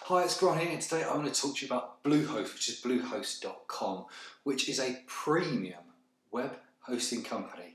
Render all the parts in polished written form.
Hi, it's Grant here, and today I want to talk to you about BlueHost, which is BlueHost.com, which is a premium web hosting company,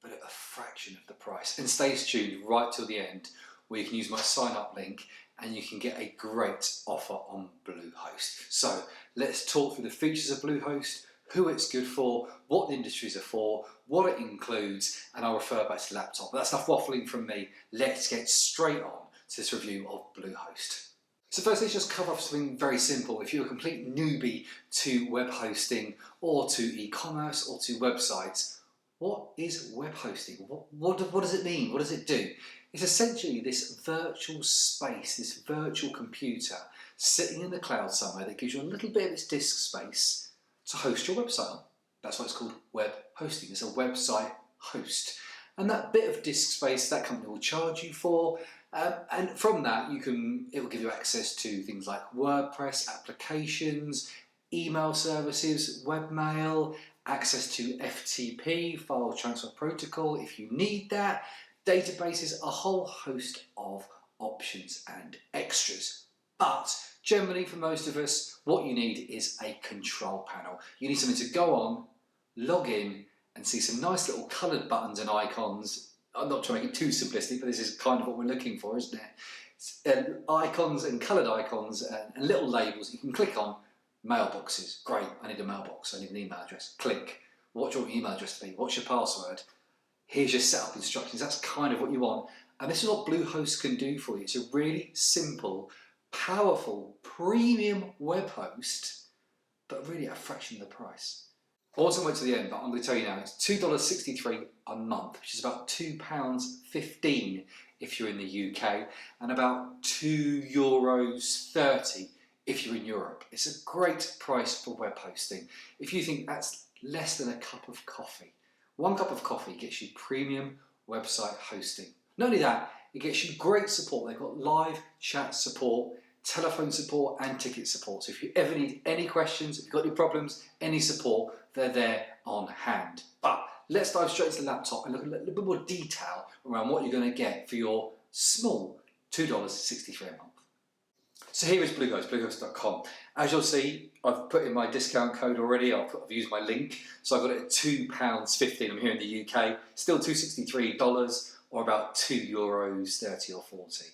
but at a fraction of the price. And stay tuned right till the end, where you can use my sign up link and you can get a great offer on BlueHost. So let's talk through the features of BlueHost, who it's good for, what the industries are for, what it includes, and I'll refer back to the laptop. But that's enough waffling from me. Let's get straight on to this review of BlueHost. So first, let's just cover off something very simple. If you're a complete newbie to web hosting or to e-commerce or to websites, what is web hosting? What does it mean? What does it do? It's essentially this virtual space, this virtual computer sitting in the cloud somewhere that gives you a little bit of its disk space to host your website on. That's why it's called web hosting. It's a website host. And that bit of disk space that company will charge you for. And from that, it will give you access to things like WordPress applications, email services, webmail, access to FTP, file transfer protocol if you need that, databases, a whole host of options and extras. But generally, for most of us, what you need is a control panel. You need something to go on, log in, and see some nice little coloured buttons and icons. I'm not trying to make it too simplistic, but this is kind of what we're looking for, isn't it? Icons and coloured icons and little labels you can click on. Mailboxes, great, I need a mailbox, I need an email address. Click. What do you want your email address to be? What's your password? Here's your setup instructions. That's kind of what you want. And this is what BlueHost can do for you. It's a really simple, powerful, premium web host, but really at a fraction of the price. I wasn't wait to the end, but I'm going to tell you now, it's $2.63 a month, which is about £2.15 if you're in the UK, and about €2.30 if you're in Europe. It's a great price for web hosting. If you think that's less than a cup of coffee, one cup of coffee gets you premium website hosting. Not only that, it gets you great support. They've got live chat support, telephone support and ticket support. So if you ever need any questions, if you've got any problems, any support, they're there on hand. But let's dive straight into the laptop and look at a little bit more detail around what you're going to get for your small $2.63 a month. So here is BlueHost, BlueHost.com. As you'll see, I've put in my discount code already. I've used my link. So I've got it at £2.15. I'm here in the UK. Still $2.63 or about €2.30 or 40.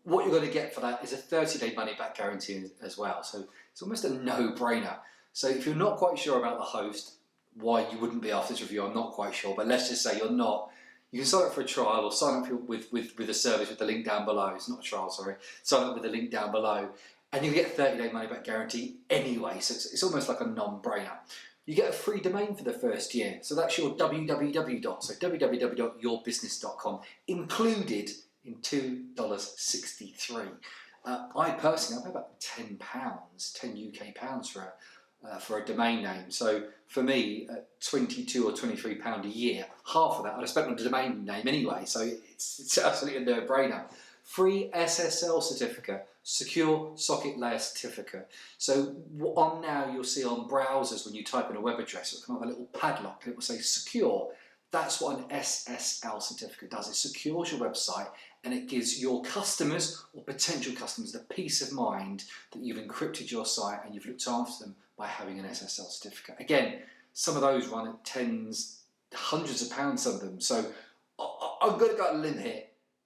What you're going to get for that is a 30-day money-back guarantee as well. So it's almost a no-brainer. So if you're not quite sure about the host, why you wouldn't be after this review, I'm not quite sure. But let's just say you're not. You can sign up for a trial or sign up with a service with the link down below. It's not a trial, sorry. Sign up with the link down below. And you get a 30-day money-back guarantee anyway. So it's almost like a non-brainer. You get a free domain for the first year. So that's your www.yourbusiness.com included in $2.63. I personally, I pay about £10, 10 UK pounds for a domain name. So for me, £22 or £23 a year, half of that I'd have spent on a domain name anyway. So it's absolutely a no-brainer. Free SSL certificate, secure socket layer certificate. So on now you'll see on browsers when you type in a web address, it'll come up with a little padlock and it will say secure. That's what an SSL certificate does. It secures your website and it gives your customers or potential customers the peace of mind that you've encrypted your site and you've looked after them by having an SSL certificate. Again, some of those run at tens, hundreds of pounds, some of them. So I'm going to go out on a limb here.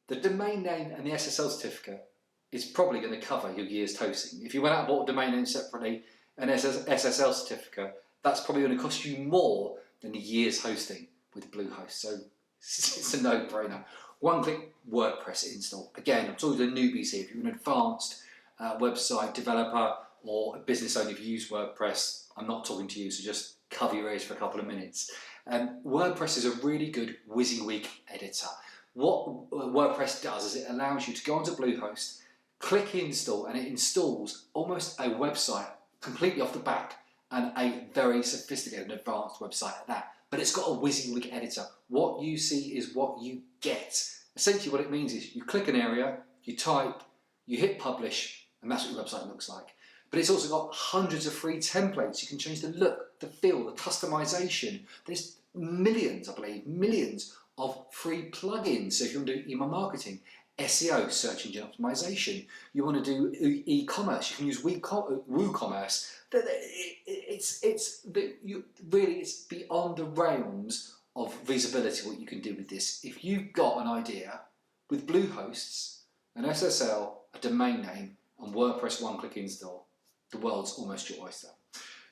The domain name and the SSL certificate is probably going to cover your year's hosting. If you went out and bought a domain name separately, an SSL certificate, that's probably going to cost you more than a year's hosting with BlueHost. So it's a no-brainer. One-click WordPress install. Again, I'm talking to newbies here. If you're an advanced website developer or a business owner, if you use WordPress, I'm not talking to you, so just cover your ears for a couple of minutes. WordPress is a really good WYSIWYG editor. What WordPress does is it allows you to go onto BlueHost, click install, and it installs almost a website completely off the back, and a very sophisticated and advanced website at that. But it's got a WYSIWYG editor. What you see is what you get. Essentially what it means is you click an area, you type, you hit publish, and that's what your website looks like. But it's also got hundreds of free templates. You can change the look, the feel, the customization. There's millions, I believe, millions of free plugins. So if you want to do email marketing, SEO, search engine optimization. You want to do e-commerce, you can use WooCommerce. It's beyond the realms of visibility what you can do with this. If you've got an idea with BlueHost, an SSL, a domain name, and WordPress one-click install, the world's almost your oyster.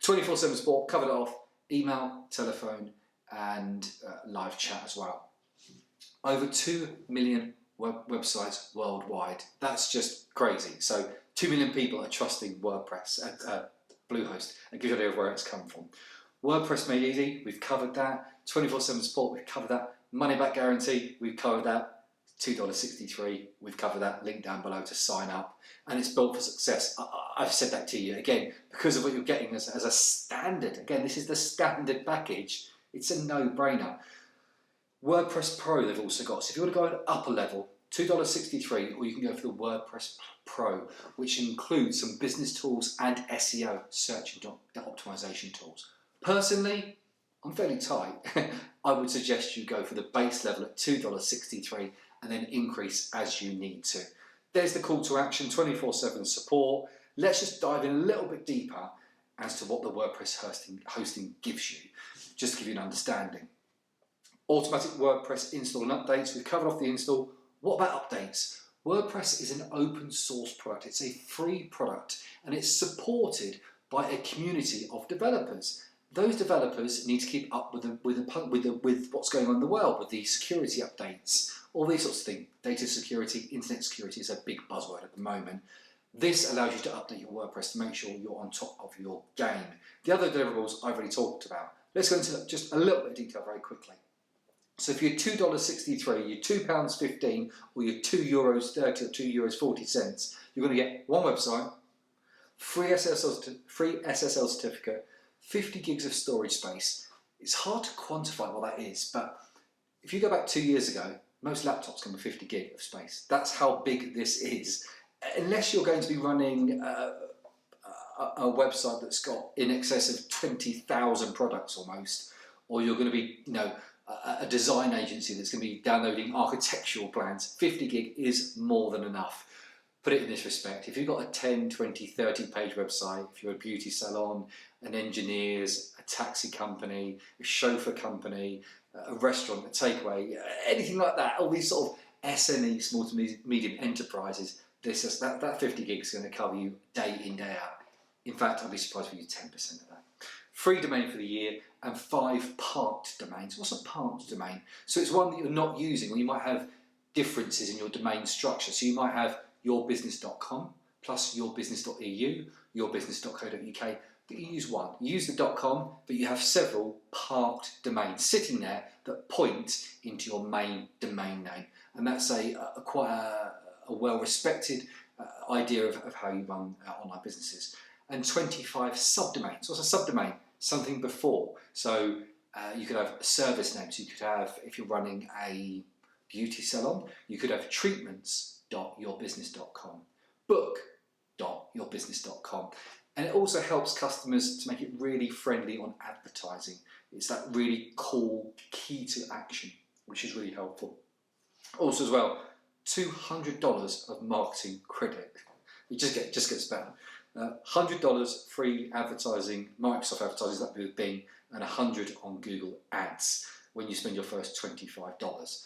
24/7 support, covered it off, email, telephone, and live chat as well. Over 2 million websites worldwide. That's just crazy. So 2 million people are trusting WordPress at BlueHost. It gives you an idea of where it's come from. WordPress made easy, we've covered that. 24/7 support, we've covered that. Money back guarantee, we've covered that. $2.63, we've covered that. Link down below to sign up. And it's built for success. I've said that to you again because of what you're getting as a standard. Again, this is the standard package. It's a no-brainer. WordPress Pro they've also got. So if you want to go at upper level, $2.63, or you can go for the WordPress Pro, which includes some business tools and SEO, search and optimization tools. Personally, I'm fairly tight. I would suggest you go for the base level at $2.63 and then increase as you need to. There's the call to action, 24/7 support. Let's just dive in a little bit deeper as to what the WordPress hosting gives you, just to give you an understanding. Automatic WordPress install and updates. We've covered off the install. What about updates? WordPress is an open source product. It's a free product and it's supported by a community of developers. Those developers need to keep up with what's going on in the world, with the security updates, all these sorts of things. Data security, internet security is a big buzzword at the moment. This allows you to update your WordPress to make sure you're on top of your game. The other deliverables I've already talked about. Let's go into just a little bit of detail very quickly. So if you're $2.63, you're £2.15, or you're €2.30 or €2.40, you're going to get one website, free SSL certificate, 50 gigs of storage space. It's hard to quantify what that is, but if you go back 2 years ago, most laptops come with 50 gig of space. That's how big this is. Unless you're going to be running a website that's got in excess of 20,000 products almost, or you're going to be, a design agency that's going to be downloading architectural plans, 50 gig is more than enough. Put it in this respect, if you've got a 10, 20, 30 page website, if you're a beauty salon, an engineer's, a taxi company, a chauffeur company, a restaurant, a takeaway, anything like that, all these sort of SME, small to medium enterprises, that 50 gig is going to cover you day in, day out. In fact, I'd be surprised if you 10% of that. Free domain for the year and 5 parked domains. What's a parked domain? So it's one that you're not using, or you might have differences in your domain structure. So you might have yourbusiness.com plus yourbusiness.eu, yourbusiness.co.uk, but you use one. You use the .com, but you have several parked domains sitting there that point into your main domain name. And that's quite a well-respected idea of how you run online businesses. And 25 subdomains. What's a subdomain? Something before. So you could have service names. You could have, if you're running a beauty salon, you could have treatments.yourbusiness.com, book.yourbusiness.com. And it also helps customers to make it really friendly on advertising. It's that really cool key to action, which is really helpful. Also as well, $200 of marketing credit. It just gets better. $100 free advertising, Microsoft advertising, that would be Bing, and $100 on Google Ads when you spend your first $25.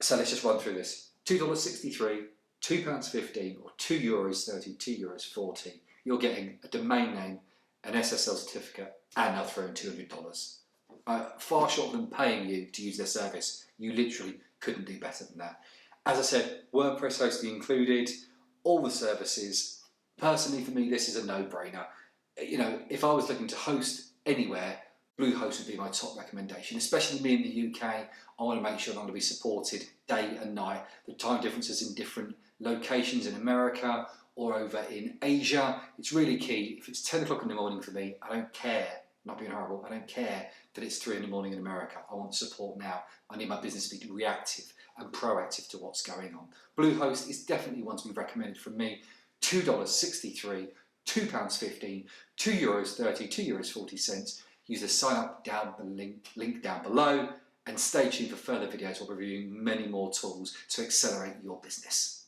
So let's just run through this. $2.63, £2.15, or €2.30, €2.40. You're getting a domain name, an SSL certificate, and they'll throw in $200. Far short than paying you to use their service. You literally couldn't do better than that. As I said, WordPress hosting included, all the services. Personally, for me, this is a no-brainer. If I was looking to host anywhere, BlueHost would be my top recommendation, especially me in the UK. I want to make sure I'm going to be supported day and night. The time differences in different locations in America or over in Asia, it's really key. If it's 10 o'clock in the morning for me, I don't care, not being horrible, I don't care that it's 3 in the morning in America. I want support now. I need my business to be reactive and proactive to what's going on. BlueHost is definitely one to be recommended from me. $2.63, £2.15, €2.30, €2.40. Use the sign up link down below, And stay tuned for further videos. We'll be reviewing many more tools to accelerate your business.